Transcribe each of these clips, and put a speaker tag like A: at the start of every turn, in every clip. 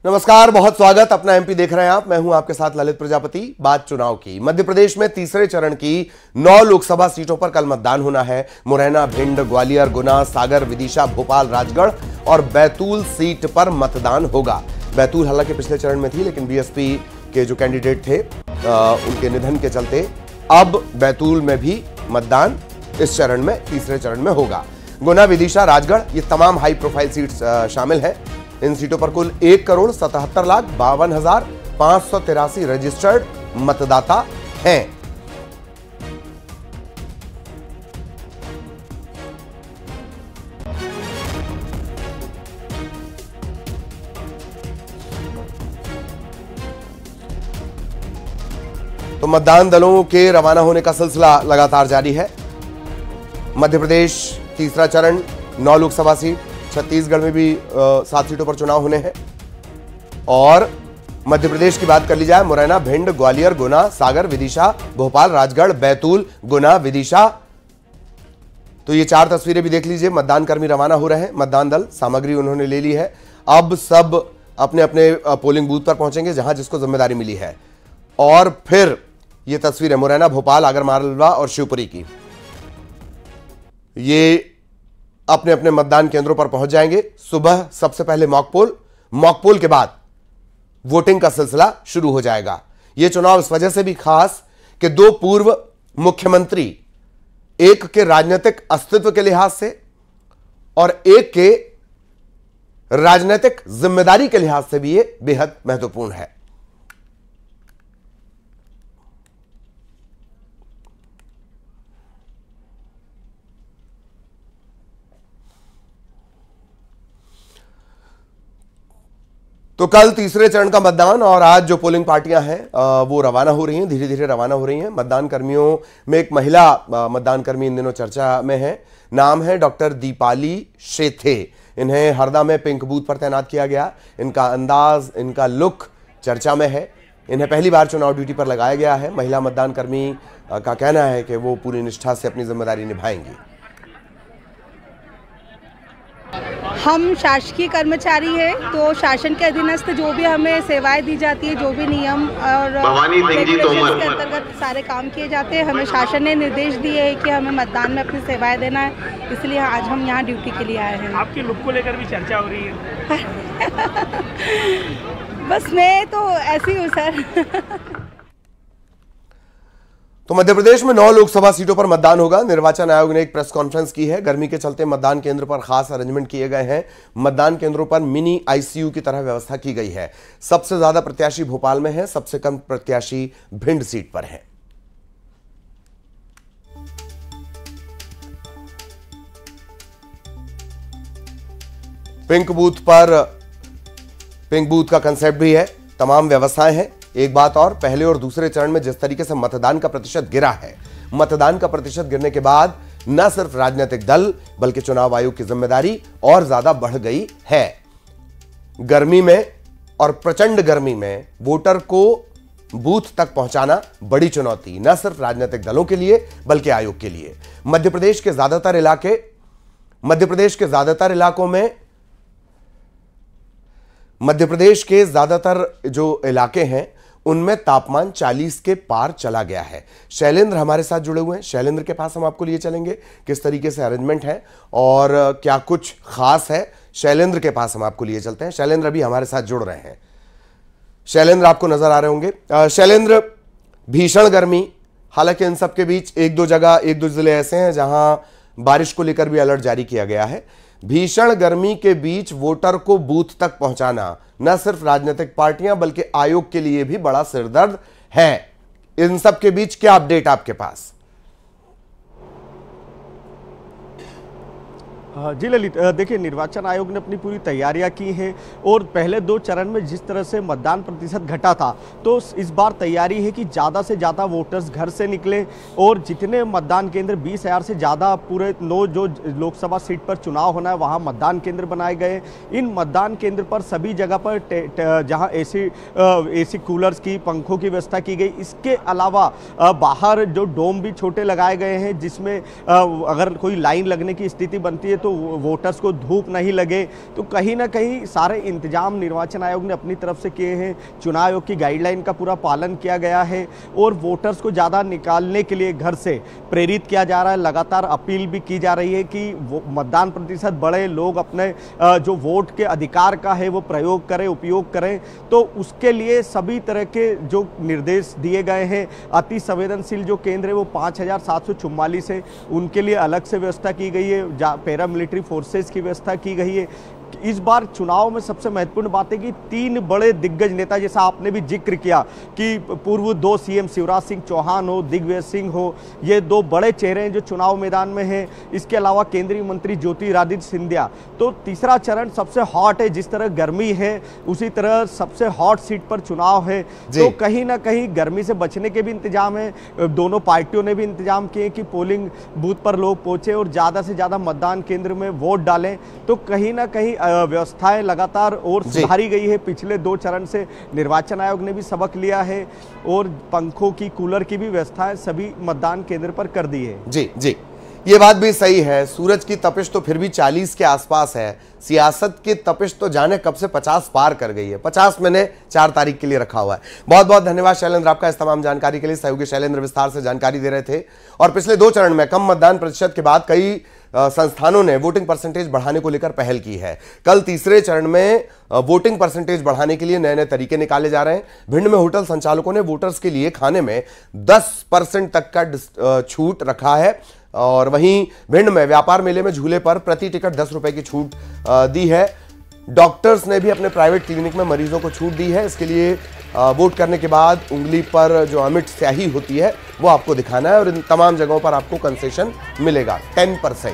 A: नमस्कार, बहुत स्वागत। अपना एमपी देख रहे हैं आप। मैं हूं आपके साथ ललित प्रजापति। बात चुनाव की। मध्य प्रदेश में तीसरे चरण की 9 लोकसभा सीटों पर कल मतदान होना है। मुरैना, भिंड, ग्वालियर, गुना, सागर, विदिशा, भोपाल, राजगढ़ और बैतूल सीट पर मतदान होगा। बैतूल हालांकि पिछले चरण में थी, लेकिन बीएसपी के जो कैंडिडेट थे उनके निधन के चलते अब बैतूल में भी मतदान इस चरण में, तीसरे चरण में होगा। गुना, विदिशा, राजगढ़ ये तमाम हाई प्रोफाइल सीट्स शामिल हैं। इन सीटों पर कुल 1,77,52,583 रजिस्टर्ड मतदाता हैं। तो मतदान दलों के रवाना होने का सिलसिला लगातार जारी है। मध्य प्रदेश तीसरा चरण 9 लोकसभा सीट, छत्तीसगढ़ में भी 7 सीटों पर चुनाव होने हैं। और मध्य प्रदेश की बात कर ली जाए, मुरैना, भिंड, ग्वालियर, गुना, सागर, विदिशा, भोपाल, राजगढ़, बैतूल, गुना, विदिशा। तो ये 4 तस्वीरें भी देख लीजिए। मतदान कर्मी रवाना हो रहे हैं। मतदान दल सामग्री उन्होंने ले ली है। अब सब अपने अपने पोलिंग बूथ पर पहुंचेंगे जहां जिसको जिम्मेदारी मिली है। और फिर ये तस्वीरें मुरैना, भोपाल, आगरमालवा और शिवपुरी की, ये अपने अपने मतदान केंद्रों पर पहुंच जाएंगे। सुबह सबसे पहले मॉक पोल के बाद वोटिंग का सिलसिला शुरू हो जाएगा। यह चुनाव इस वजह से भी खास कि 2 पूर्व मुख्यमंत्री, एक के राजनीतिक अस्तित्व के लिहाज से और एक के राजनीतिक जिम्मेदारी के लिहाज से भी यह बेहद महत्वपूर्ण है। तो कल तीसरे चरण का मतदान और आज जो पोलिंग पार्टियां हैं वो रवाना हो रही हैं, धीरे धीरे रवाना हो रही हैं। मतदान कर्मियों में एक महिला मतदान कर्मी इन दिनों चर्चा में है। नाम है डॉक्टर दीपाली शेथे। इन्हें हरदा में पिंक बूथ पर तैनात किया गया। इनका अंदाज, इनका लुक चर्चा में है। इन्हें पहली बार चुनाव ड्यूटी पर लगाया गया है। महिला मतदान कर्मी का कहना है कि वो पूरी निष्ठा से अपनी जिम्मेदारी निभाएंगी।
B: हम शासकीय कर्मचारी हैं, तो शासन के अधीनस्थ जो भी हमें सेवाएं दी जाती है, जो भी नियम और रेगुलेशंस के अंतर्गत सारे काम किए जाते हैं, हमें शासन ने निर्देश दिए हैं कि हमें मतदान में अपनी सेवाएं देना है। इसलिए आज हम यहाँ ड्यूटी के लिए आए हैं।
C: आपके लुक को लेकर भी चर्चा हो रही है।
B: बस मैं तो ऐसी हूँ सर।
A: तो मध्य प्रदेश में 9 लोकसभा सीटों पर मतदान होगा। निर्वाचन आयोग ने एक प्रेस कॉन्फ्रेंस की है। गर्मी के चलते मतदान केंद्र पर खास अरेंजमेंट किए गए हैं। मतदान केंद्रों पर मिनी आईसीयू की तरह व्यवस्था की गई है। सबसे ज्यादा प्रत्याशी भोपाल में है, सबसे कम प्रत्याशी भिंड सीट पर है। पिंक बूथ का कंसेप्ट भी है, तमाम व्यवस्थाएं हैं। एक बात और, पहले और दूसरे चरण में जिस तरीके से मतदान का प्रतिशत गिरा है, मतदान का प्रतिशत गिरने के बाद न सिर्फ राजनीतिक दल बल्कि चुनाव आयोग की जिम्मेदारी और ज्यादा बढ़ गई है। गर्मी में और प्रचंड गर्मी में वोटर को बूथ तक पहुंचाना बड़ी चुनौती, न सिर्फ राजनीतिक दलों के लिए बल्कि आयोग के लिए। मध्य प्रदेश के ज्यादातर जो इलाके हैं उनमें तापमान 40 के पार चला गया है। शैलेंद्र हमारे साथ जुड़े हुए हैं। शैलेंद्र के पास हम आपको लिए चलेंगे, किस तरीके से अरेंजमेंट है और क्या कुछ खास है। शैलेंद्र के पास हम आपको लिए चलते हैं। शैलेंद्र अभी हमारे साथ जुड़ रहे हैं। शैलेंद्र आपको नजर आ रहे होंगे। शैलेंद्र, भीषण गर्मी, हालांकि इन सब के बीच एक दो जिले ऐसे हैं जहां बारिश को लेकर भी अलर्ट जारी किया गया है। भीषण गर्मी के बीच वोटर को बूथ तक पहुंचाना न सिर्फ राजनीतिक पार्टियां बल्कि आयोग के लिए भी बड़ा सिरदर्द है। इन सब के बीच क्या अपडेट आपके पास?
D: जी ललित, देखिए निर्वाचन आयोग ने अपनी पूरी तैयारियां की हैं और पहले 2 चरण में जिस तरह से मतदान प्रतिशत घटा था, तो इस बार तैयारी है कि ज़्यादा से ज़्यादा वोटर्स घर से निकलें और जितने मतदान केंद्र 20,000 से ज़्यादा पूरे 9 जो लोकसभा सीट पर चुनाव होना है वहाँ मतदान केंद्र बनाए गए। इन मतदान केंद्र पर सभी जगह पर जहाँ एसी कूलर्स की, पंखों की व्यवस्था की गई। इसके अलावा बाहर जो डोम भी छोटे लगाए गए हैं जिसमें अगर कोई लाइन लगने की स्थिति बनती है तो तो वोटर्स को धूप नहीं लगे। तो कहीं ना कहीं सारे इंतजाम निर्वाचन आयोग ने अपनी तरफ से किए हैं। चुनाव आयोग की गाइडलाइन का पूरा पालन किया गया है और वोटर्स को ज़्यादा निकालने के लिए घर से प्रेरित किया जा रहा है। लगातार अपील भी की जा रही है कि मतदान प्रतिशत बढ़े, लोग अपने जो वोट के अधिकार का है वो प्रयोग करें, उपयोग करें। तो उसके लिए सभी तरह के जो निर्देश दिए गए हैं। अति संवेदनशील जो केंद्र है वो 5744 है, उनके लिए अलग से व्यवस्था की गई है। पैरामिलिट्री फोर्सेस की व्यवस्था की गई है। इस बार चुनाव में सबसे महत्वपूर्ण बात है कि 3 बड़े दिग्गज नेता, जैसा आपने भी जिक्र किया कि पूर्व 2 सीएम शिवराज सिंह चौहान हो, दिग्विजय सिंह हो, ये 2 बड़े चेहरे हैं जो चुनाव मैदान में हैं। इसके अलावा केंद्रीय मंत्री ज्योतिरादित्य सिंधिया। तो तीसरा चरण सबसे हॉट है। जिस तरह गर्मी है उसी तरह सबसे हॉट सीट पर चुनाव है। तो कहीं ना कहीं गर्मी से बचने के भी इंतजाम है। दोनों पार्टियों ने भी इंतजाम किए कि पोलिंग बूथ पर लोग पहुंचे और ज़्यादा से ज़्यादा मतदान केंद्र में वोट डालें। तो कहीं ना कहीं व्यवस्थाएं लगातार और सुधारी गई है। पिछले 2 चरण से निर्वाचन आयोग ने भी सबक लिया है और पंखों की, कूलर की भी व्यवस्थाएं सभी मतदान केंद्र पर कर दी है।
A: जी जी, ये बात भी सही है। सूरज की तपिश तो फिर भी 40 के आसपास है। सियासत की तपिश तो जाने कब से 50 पार कर गई है। 50 मैंने 4 तारीख के लिए रखा हुआ है। बहुत बहुत धन्यवाद शैलेंद्र आपका इस तमाम जानकारी के लिए। सहयोगी शैलेंद्र विस्तार से जानकारी दे रहे थे। और पिछले 2 चरण में कम मतदान प्रतिशत के बाद कई संस्थानों ने वोटिंग परसेंटेज बढ़ाने को लेकर पहल की है। कल तीसरे चरण में वोटिंग परसेंटेज बढ़ाने के लिए नए नए तरीके निकाले जा रहे हैं। भिंड में होटल संचालकों ने वोटर्स के लिए खाने में 10% तक का छूट रखा है। और वहीं भिंड में व्यापार मेले में झूले पर प्रति टिकट 10 रुपए की छूट दी है। डॉक्टर्स ने भी अपने प्राइवेट क्लिनिक में मरीजों को छूट दी है। इसके लिए वोट करने के बाद उंगली पर जो अमिट स्याही होती है वो आपको दिखाना है और इन तमाम जगहों पर आपको कंसेशन मिलेगा 10%।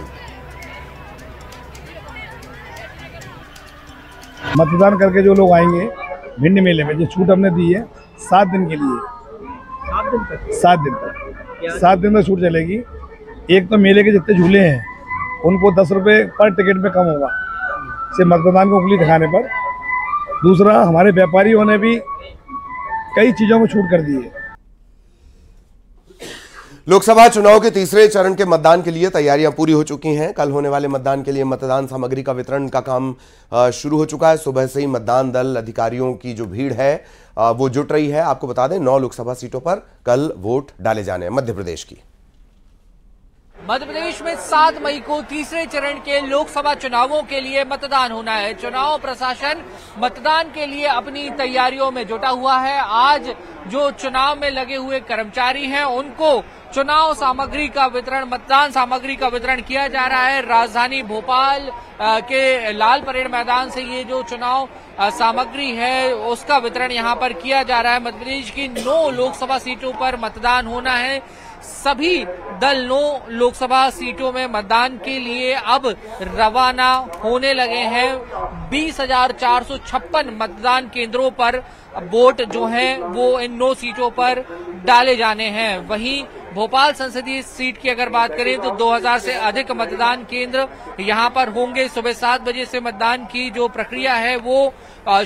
E: मतदान करके जो लोग आएंगे भिंड मेले में, जो छूट हमने दी है 7 दिन के लिए, 7 दिन तक छूट चलेगी। एक तो मेले के जितने झूले हैं उनको 10 रुपये पर टिकट में कम होगा से मतदान को उंगली दिखाने पर। दूसरा, हमारे व्यापारियों ने भी कई चीजों में छूट कर दी है।
A: लोकसभा चुनाव के तीसरे चरण के मतदान के लिए तैयारियां पूरी हो चुकी हैं। कल होने वाले मतदान के लिए मतदान सामग्री का वितरण का काम शुरू हो चुका है। सुबह से ही मतदान दल अधिकारियों की जो भीड़ है वो जुट रही है। आपको बता दें 9 लोकसभा सीटों पर कल वोट डाले जाने हैं। मध्य प्रदेश की
F: मध्य प्रदेश में 7 मई को तीसरे चरण के लोकसभा चुनावों के लिए मतदान होना है। चुनाव प्रशासन मतदान के लिए अपनी तैयारियों में जुटा हुआ है। आज जो चुनाव में लगे हुए कर्मचारी हैं उनको चुनाव सामग्री का वितरण, मतदान सामग्री का वितरण किया जा रहा है। राजधानी भोपाल के लाल परेड मैदान से ये जो चुनाव सामग्री है उसका वितरण यहां पर किया जा रहा है। मध्य प्रदेश की 9 लोकसभा सीटों पर मतदान होना है। सभी दल 9 लोकसभा सीटों में मतदान के लिए अब रवाना होने लगे हैं। 20,456 मतदान केंद्रों पर वोट जो हैं वो इन 9 सीटों पर डाले जाने हैं। वहीं भोपाल संसदीय सीट की अगर बात करें तो 2000 से अधिक मतदान केंद्र यहां पर होंगे। सुबह 7 बजे से मतदान की जो प्रक्रिया है वो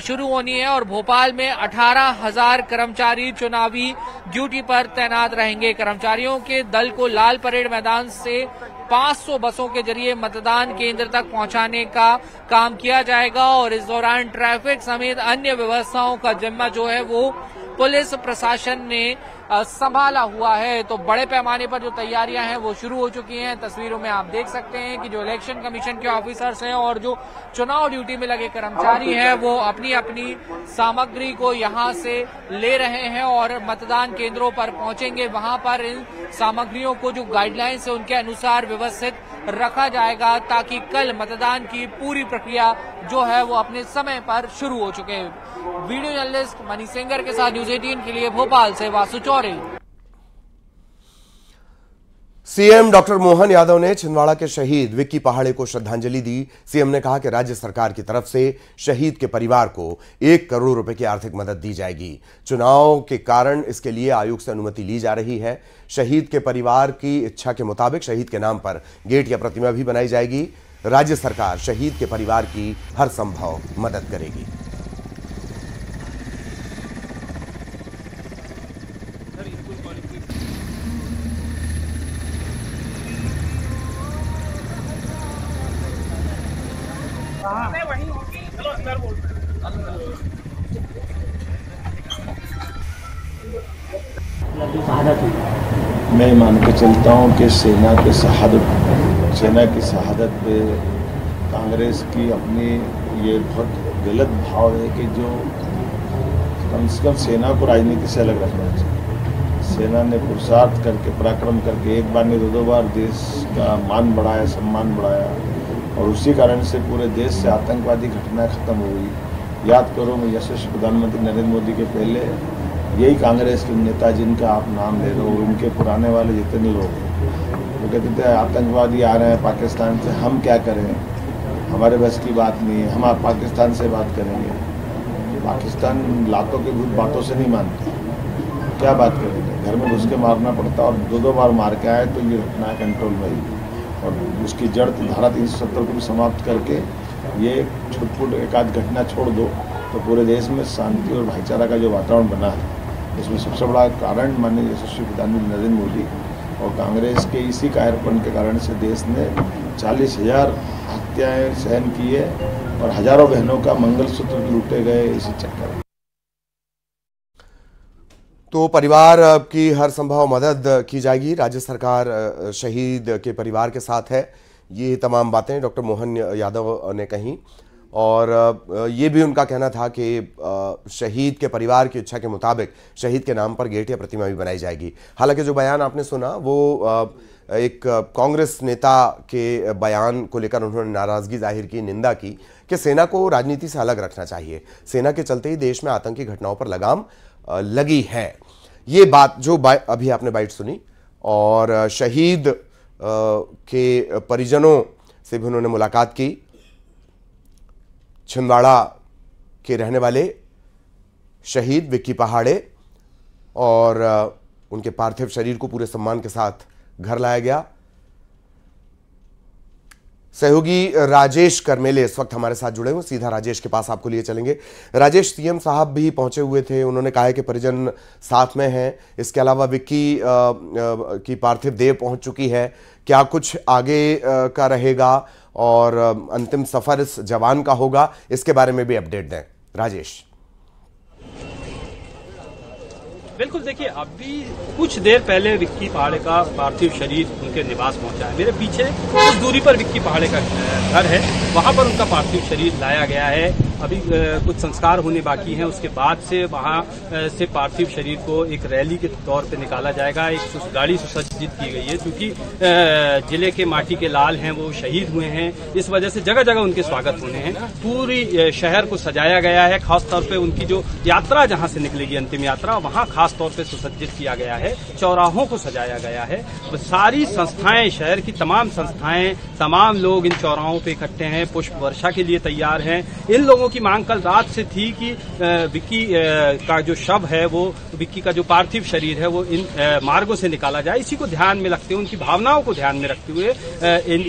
F: शुरू होनी है और भोपाल में 18,000 कर्मचारी चुनावी ड्यूटी पर तैनात रहेंगे। कर्मचारियों के दल को लाल परेड मैदान से 500 बसों के जरिए मतदान केंद्र तक पहुंचाने का काम किया जाएगा और इस दौरान ट्रैफिक समेत अन्य व्यवस्थाओं का जिम्मा जो है वो पुलिस प्रशासन ने संभाला हुआ है। तो बड़े पैमाने पर जो तैयारियां हैं वो शुरू हो चुकी हैं। तस्वीरों में आप देख सकते हैं कि जो इलेक्शन कमीशन के ऑफिसर्स हैं और जो चुनाव ड्यूटी में लगे कर्मचारी हैं वो अपनी अपनी सामग्री को यहां से ले रहे हैं और मतदान केंद्रों पर पहुंचेंगे। वहां पर इन सामग्रियों को जो गाइडलाइंस है उनके अनुसार व्यवस्थित रखा जाएगा ताकि कल मतदान की पूरी प्रक्रिया जो है वो अपने समय पर शुरू हो चुके। वीडियो जर्नलिस्ट मनी सेंगर के साथ न्यूज 18 के लिए भोपाल से वासु चौरे।
A: सीएम डॉक्टर मोहन यादव ने छिंदवाड़ा के शहीद विक्की पहाड़े को श्रद्धांजलि दी। सीएम ने कहा कि राज्य सरकार की तरफ से शहीद के परिवार को 1 करोड़ रुपए की आर्थिक मदद दी जाएगी। चुनाव के कारण इसके लिए आयोग से अनुमति ली जा रही है। शहीद के परिवार की इच्छा के मुताबिक शहीद के नाम पर गेट या प्रतिमा भी बनाई जाएगी। राज्य सरकार शहीद के परिवार की हर संभव मदद करेगी।
G: मैं मान के चलता हूँ कि सेना की शहादत पे कांग्रेस की अपनी ये बहुत गलत भाव है कि जो कम से कम सेना को राजनीति से अलग रखना चाहिए। सेना ने पुरुषार्थ करके पराक्रम करके एक बार नहीं दो बार देश का मान बढ़ाया, सम्मान बढ़ाया, और उसी कारण से पूरे देश से आतंकवादी घटनाएं खत्म हो गई। याद करो, मैं यशस्वी प्रधानमंत्री नरेंद्र मोदी के पहले यही कांग्रेस के नेता जिनका आप नाम ले रहे हो, उनके पुराने वाले जितने लोग वो कहते थे आतंकवादी आ रहे हैं पाकिस्तान से, हम क्या करें, हमारे बस की बात नहीं है, हम आप पाकिस्तान से बात करेंगे। पाकिस्तान लातों के भूत बातों से नहीं मानते, क्या बात करेंगे, घर में घुस के मारना पड़ता, और दो बार मार के आए तो ये घटना कंट्रोल में आई, और उसकी जड़ धारा 370 को भी समाप्त करके ये छुटपुट एक आध घटना छोड़ दो तो पूरे देश में शांति और भाईचारा का जो वातावरण बना है, इसमें सबसे बड़ा कारण माननीय यशस्वी प्रधानमंत्री नरेंद्र मोदी और कांग्रेस के इसी कायरपन के कारण से देश ने 40,000 हत्याएं सहन की है और हजारों बहनों का मंगलसूत्र लूटे गए इसी चक्कर में।
A: तो परिवार की हर संभव मदद की जाएगी, राज्य सरकार शहीद के परिवार के साथ है। ये तमाम बातें डॉक्टर मोहन यादव ने कही, और ये भी उनका कहना था कि शहीद के परिवार की इच्छा के मुताबिक शहीद के नाम पर गेट या प्रतिमा भी बनाई जाएगी। हालांकि जो बयान आपने सुना वो एक कांग्रेस नेता के बयान को लेकर उन्होंने नाराजगी जाहिर की, निंदा की कि सेना को राजनीति से अलग रखना चाहिए, सेना के चलते ही देश में आतंकी घटनाओं पर लगाम लगी है। ये बात जो अभी आपने बाइट सुनी, और शहीद के परिजनों से भी उन्होंने मुलाकात की। छिंदवाड़ा के रहने वाले शहीद विक्की पहाड़े, और उनके पार्थिव शरीर को पूरे सम्मान के साथ घर लाया गया। सहयोगी राजेश करमेले इस वक्त हमारे साथ जुड़े हुए, सीधा राजेश के पास आपको लिए चलेंगे। राजेश, सीएम साहब भी पहुंचे हुए थे, उन्होंने कहा है कि परिजन साथ में हैं, इसके अलावा विक्की की पार्थिव देह पहुंच चुकी है, क्या कुछ आगे का रहेगा और अंतिम सफर इस जवान का होगा, इसके बारे में भी अपडेट दें राजेश।
C: बिल्कुल, देखिए अभी कुछ देर पहले विक्की पहाड़े का पार्थिव शरीर उनके निवास पहुंचा है। मेरे पीछे कुछ दूरी पर विक्की पहाड़े का घर है, वहां पर उनका पार्थिव शरीर लाया गया है। अभी कुछ संस्कार होने बाकी हैं, उसके बाद से वहां से पार्थिव शरीर को एक रैली के तौर पे निकाला जाएगा। एक गाड़ी सुसज्जित की गई है, क्योंकि जिले के माटी के लाल हैं, वो शहीद हुए हैं, इस वजह से जगह जगह उनके स्वागत होने हैं। पूरी शहर को सजाया गया है, खासतौर पे उनकी जो यात्रा जहां से निकलेगी अंतिम यात्रा, वहां खास तौर पे सुसज्जित किया गया है, चौराहों को सजाया गया है। सारी संस्थाएं, शहर की तमाम संस्थाएं, तमाम लोग इन चौराहों पे इकट्ठे हैं, पुष्प वर्षा के लिए तैयार हैं। इन लोगों की मांग कल रात से थी कि विक्की का जो शव है, वो विक्की का जो पार्थिव शरीर है, वो इन मार्गों से निकाला जाए। इसी को ध्यान में रखते हुए, उनकी भावनाओं को ध्यान में रखते हुए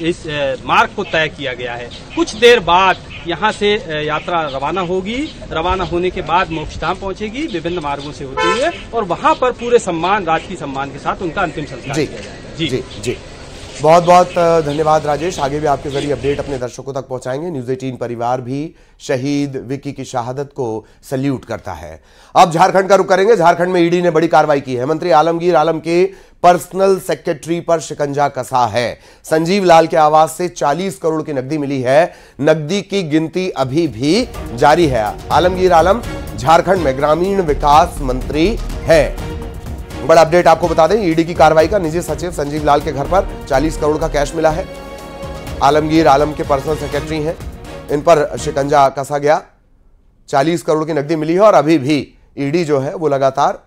C: इस मार्ग को तय किया गया है। कुछ देर बाद यहाँ से यात्रा रवाना होगी, रवाना होने के बाद मोक्षधाम पहुंचेगी विभिन्न मार्गों से होते हुए, और वहां पर पूरे सम्मान, राजकीय सम्मान के साथ उनका अंतिम संस्कार किया जाएगा। जी
A: जी, बहुत बहुत धन्यवाद राजेश। आगे भी आपके जरिए अपडेट अपने दर्शकों तक पहुंचाएंगे। न्यूज़ 18 परिवार भी शहीद विक्की की शहादत को सल्यूट करता है। अब झारखंड का रुख करेंगे। झारखंड में ईडी ने बड़ी कार्रवाई की है। मंत्री आलमगीर आलम के पर्सनल सेक्रेटरी पर शिकंजा कसा है। संजीव लाल के आवास से 40 करोड़ की नकदी मिली है। नकदी की गिनती अभी भी जारी है। आलमगीर आलम झारखंड में ग्रामीण विकास मंत्री है। बड़ा अपडेट आपको बता दें, ईडी की कार्रवाई का निजी सचिव संजीव लाल के घर पर 40 करोड़ का कैश मिला है। आलमगीर आलम के पर्सनल सेक्रेटरी हैं, इन पर शिकंजा कसा गया। 40 करोड़ की नकदी मिली है, और अभी भी ईडी जो है वो लगातार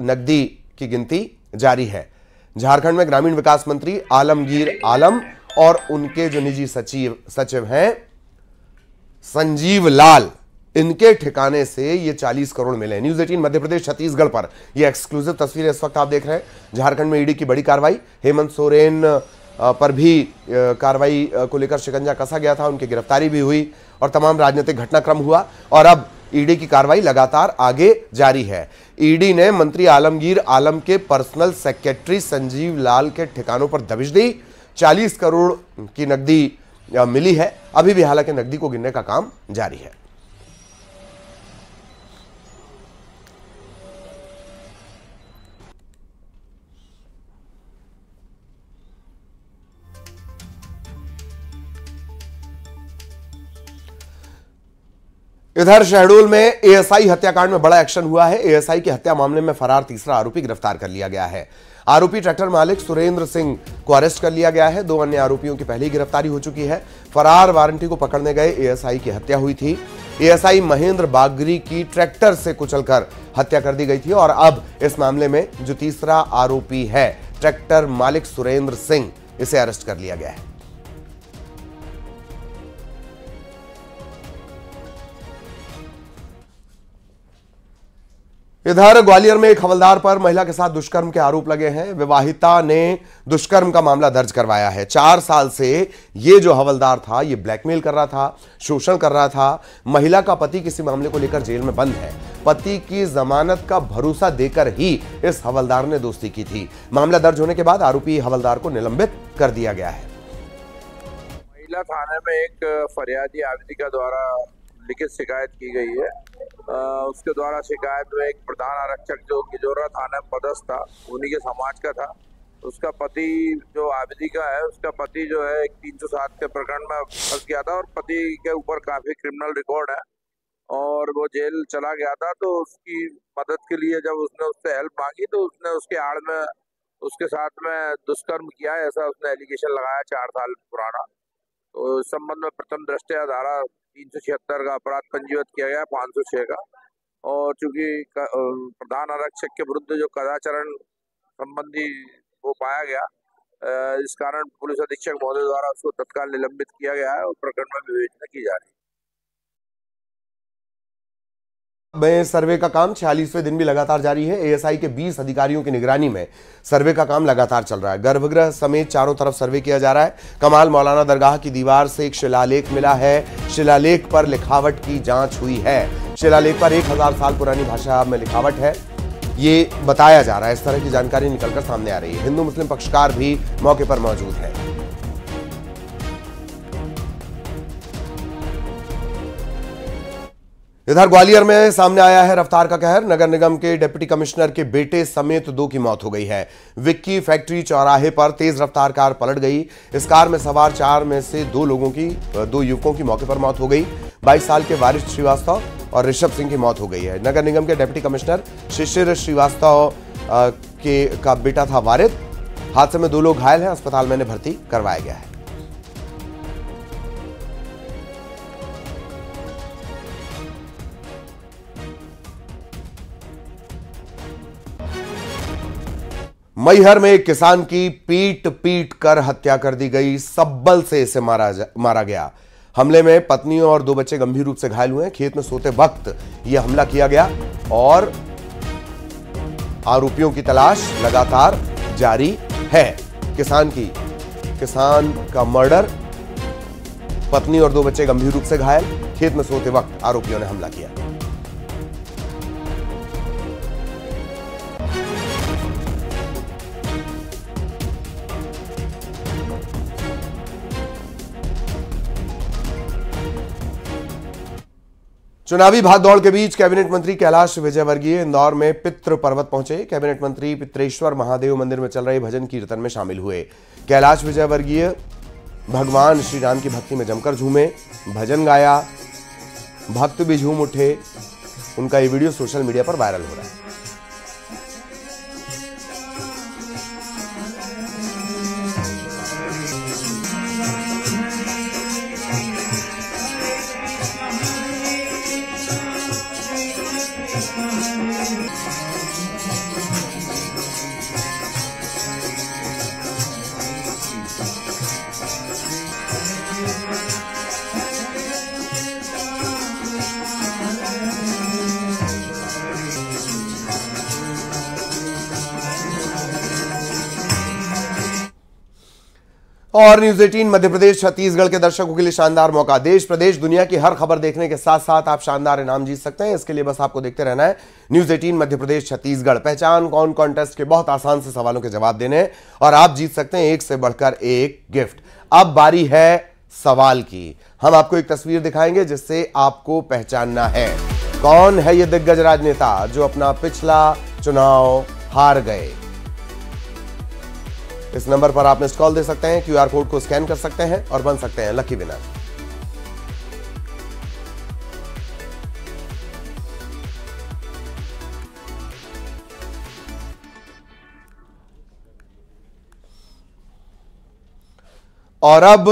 A: नकदी की गिनती जारी है। झारखंड में ग्रामीण विकास मंत्री आलमगीर आलम और उनके जो निजी सचिव हैं संजीव लाल, इनके ठिकाने से ये 40 करोड़ मिले। न्यूज़ 18 मध्य प्रदेश छत्तीसगढ़ पर ये एक्सक्लूसिव तस्वीर इस वक्त आप देख रहे हैं। झारखंड में ईडी की बड़ी कार्रवाई, हेमंत सोरेन पर भी कार्रवाई को लेकर शिकंजा कसा गया था, उनकी गिरफ्तारी भी हुई और तमाम राजनीतिक घटनाक्रम हुआ, और अब ईडी की कार्रवाई लगातार आगे जारी है। ईडी ने मंत्री आलमगीर आलम के पर्सनल सेक्रेटरी संजीव लाल के ठिकानों पर दबिश दी। 40 करोड़ की नकदी मिली है। अभी भी हालांकि नकदी को गिनने का काम जारी है। इधर शहडोल में एएसआई हत्याकांड में बड़ा एक्शन हुआ है। एएसआई की हत्या मामले में फरार तीसरा आरोपी गिरफ्तार कर लिया गया है। आरोपी ट्रैक्टर मालिक सुरेंद्र सिंह को अरेस्ट कर लिया गया है। 2 अन्य आरोपियों की पहले ही गिरफ्तारी हो चुकी है। फरार वारंटी को पकड़ने गए एएसआई की हत्या हुई थी। एएसआई महेंद्र बागरी की ट्रैक्टर से कुचलकर हत्या कर दी गई थी और अब इस मामले में जो तीसरा आरोपी है ट्रैक्टर मालिक सुरेंद्र सिंह, इसे अरेस्ट कर लिया गया है। इधर ग्वालियर में एक हवलदार पर महिला के साथ दुष्कर्म के आरोप लगे हैं। विवाहिता ने दुष्कर्म का मामला दर्ज करवाया है। 4 साल से ये जो हवलदार था ये ब्लैकमेल कर रहा था, शोषण कर रहा था। महिला का पति किसी मामले को लेकर जेल में बंद है। पति की जमानत का भरोसा देकर ही इस हवलदार ने दोस्ती की थी। मामला दर्ज होने के बाद आरोपी हवलदार को निलंबित कर दिया गया है।
H: महिला थाने में एक फरियादी आवेदिका द्वारा लिखित शिकायत की गई है। उसके द्वारा शिकायत में एक प्रधान आरक्षक जो किजोरा थाना में पदस्थ था, उन्हीं के समाज का था, उसका पति जो आवेदिका है उसका पति जो है एक 307 के प्रकरण में फंस गया था और पति के ऊपर काफी क्रिमिनल रिकॉर्ड है और वो जेल चला गया था। तो उसकी मदद के लिए जब उसने उससे हेल्प मांगी तो उसने उसके आड़ में उसके साथ में दुष्कर्म किया, ऐसा उसने एलिगेशन लगाया 4 साल पुराना। तो इस संबंध में प्रथम दृष्टया धारा 376 का अपराध पंजीबद्ध किया गया 506 का। और चूंकि प्रधान आरक्षक के विरुद्ध जो कदाचरण संबंधी वो पाया गया, इस कारण पुलिस अधीक्षक महोदय द्वारा उसको तत्काल निलंबित किया गया है और प्रकरण में विवेचना की जा रही है।
A: में सर्वे का काम 46वें दिन भी लगातार जारी है। एएसआई के 20 अधिकारियों की निगरानी में सर्वे का काम लगातार चल रहा है। गर्भगृह समेत चारों तरफ सर्वे किया जा रहा है। कमाल मौलाना दरगाह की दीवार से एक शिलालेख मिला है। शिलालेख पर लिखावट की जांच हुई है। शिलालेख पर 1000 साल पुरानी भाषा में लिखावट है, ये बताया जा रहा है। इस तरह की जानकारी निकलकर सामने आ रही है। हिंदू मुस्लिम पक्षकार भी मौके पर मौजूद है। इधर ग्वालियर में सामने आया है रफ्तार का कहर। नगर निगम के डिप्टी कमिश्नर के बेटे समेत 2 की मौत हो गई है। विक्की फैक्ट्री चौराहे पर तेज रफ्तार कार पलट गई। इस कार में सवार 4 में से 2 युवकों की मौके पर मौत हो गई। 22 साल के वारिस श्रीवास्तव और ऋषभ सिंह की मौत हो गई है। नगर निगम के डिप्टी कमिश्नर शिशिर श्रीवास्तव का बेटा था वारिद। हादसे में 2 लोग घायल हैं, अस्पताल में भर्ती करवाया गया है। मैहर में एक किसान की पीट कर हत्या कर दी गई। सब्बल से इसे मारा गया। हमले में पत्नी और 2 बच्चे गंभीर रूप से घायल हुए। खेत में सोते वक्त यह हमला किया गया और आरोपियों की तलाश लगातार जारी है। किसान का मर्डर, पत्नी और 2 बच्चे गंभीर रूप से घायल। खेत में सोते वक्त आरोपियों ने हमला किया। चुनावी भागदौड़ के बीच कैबिनेट मंत्री कैलाश विजयवर्गीय इंदौर में पितृ पर्वत पहुंचे। कैबिनेट मंत्री पित्रेश्वर महादेव मंदिर में चल रहे भजन कीर्तन में शामिल हुए। कैलाश विजयवर्गीय भगवान श्री राम की भक्ति में जमकर झूमे, भजन गाया, भक्त भी झूम उठे। उनका ये वीडियो सोशल मीडिया पर वायरल हो रहा है। और न्यूज 18 मध्य प्रदेश छत्तीसगढ़ के दर्शकों के लिए शानदार मौका। देश प्रदेश दुनिया की हर खबर देखने के साथ साथ आप शानदार इनाम जीत सकते हैं। इसके लिए बस आपको देखते रहना है न्यूज 18 मध्य प्रदेश छत्तीसगढ़। पहचान कौन कॉन्टेस्ट के बहुत आसान से सवालों के जवाब देने और आप जीत सकते हैं एक से बढ़कर एक गिफ्ट। अब बारी है सवाल की। हम आपको एक तस्वीर दिखाएंगे जिससे आपको पहचानना है कौन है ये दिग्गज राजनेता जो अपना पिछला चुनाव हार गए। इस नंबर पर आप मिस्ड कॉल दे सकते हैं, क्यूआर कोड को स्कैन कर सकते हैं और बन सकते हैं लकी विनर। और अब